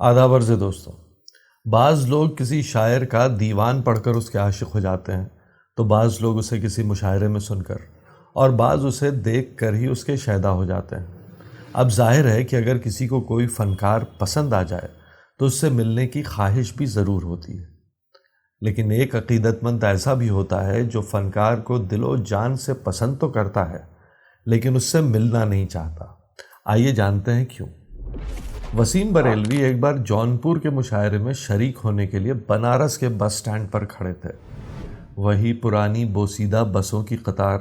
آداب عرض دوستوں، بعض لوگ کسی شاعر کا دیوان پڑھ کر اس کے عاشق ہو جاتے ہیں، تو بعض لوگ اسے کسی مشاعرے میں سن کر اور بعض اسے دیکھ کر ہی اس کے شیدا ہو جاتے ہیں۔ اب ظاہر ہے کہ اگر کسی کو کوئی فنکار پسند آ جائے تو اس سے ملنے کی خواہش بھی ضرور ہوتی ہے، لیکن ایک عقیدت مند ایسا بھی ہوتا ہے جو فنکار کو دل و جان سے پسند تو کرتا ہے لیکن اس سے ملنا نہیں چاہتا۔ آئیے جانتے ہیں کیوں۔ وسیم بریلوی ایک بار جونپور کے مشاعرے میں شریک ہونے کے لیے بنارس کے بس سٹینڈ پر کھڑے تھے۔ وہی پرانی بوسیدہ بسوں کی قطار،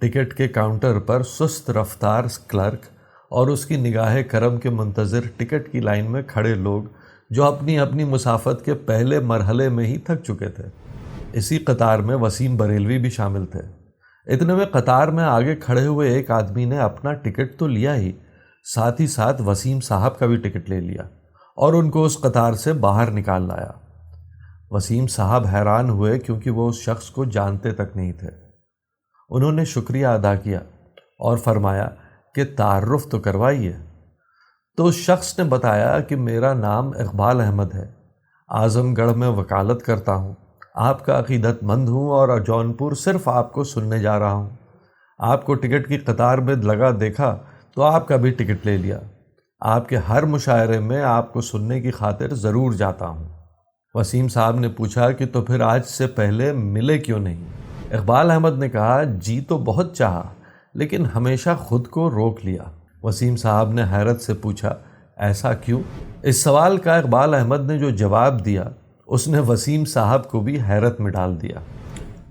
ٹکٹ کے کاؤنٹر پر سست رفتار کلرک اور اس کی نگاہ کرم کے منتظر ٹکٹ کی لائن میں کھڑے لوگ جو اپنی اپنی مسافت کے پہلے مرحلے میں ہی تھک چکے تھے۔ اسی قطار میں وسیم بریلوی بھی شامل تھے۔ اتنے میں قطار میں آگے کھڑے ہوئے ایک آدمی نے اپنا ٹکٹ تو لیا ہی، ساتھ ہی ساتھ وسیم صاحب کا بھی ٹکٹ لے لیا اور ان کو اس قطار سے باہر نکال لایا۔ وسیم صاحب حیران ہوئے کیونکہ وہ اس شخص کو جانتے تک نہیں تھے۔ انہوں نے شکریہ ادا کیا اور فرمایا کہ تعارف تو کروائیے۔ تو اس شخص نے بتایا کہ میرا نام اقبال احمد ہے، اعظم گڑھ میں وکالت کرتا ہوں، آپ کا عقیدت مند ہوں اور جونپور صرف آپ کو سننے جا رہا ہوں۔ آپ کو ٹکٹ کی قطار میں لگا دیکھا تو آپ کا بھی ٹکٹ لے لیا۔ آپ کے ہر مشاعرے میں آپ کو سننے کی خاطر ضرور جاتا ہوں۔ وسیم صاحب نے پوچھا کہ تو پھر آج سے پہلے ملے کیوں نہیں؟ اقبال احمد نے کہا، جی تو بہت چاہا لیکن ہمیشہ خود کو روک لیا۔ وسیم صاحب نے حیرت سے پوچھا، ایسا کیوں؟ اس سوال کا اقبال احمد نے جو جواب دیا اس نے وسیم صاحب کو بھی حیرت میں ڈال دیا۔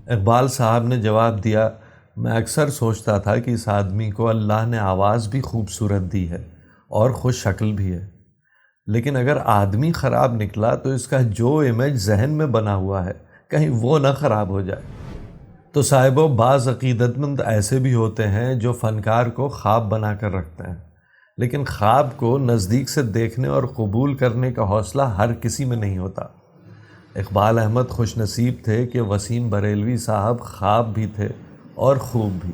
اقبال صاحب نے جواب دیا، میں اکثر سوچتا تھا کہ اس آدمی کو اللہ نے آواز بھی خوبصورت دی ہے اور خوش شکل بھی ہے، لیکن اگر آدمی خراب نکلا تو اس کا جو امیج ذہن میں بنا ہوا ہے کہیں وہ نہ خراب ہو جائے۔ تو صاحبو، بعض عقیدت مند ایسے بھی ہوتے ہیں جو فنکار کو خواب بنا کر رکھتے ہیں، لیکن خواب کو نزدیک سے دیکھنے اور قبول کرنے کا حوصلہ ہر کسی میں نہیں ہوتا۔ اقبال احمد خوش نصیب تھے کہ وسیم بریلوی صاحب خواب بھی تھے اور خوب بھی۔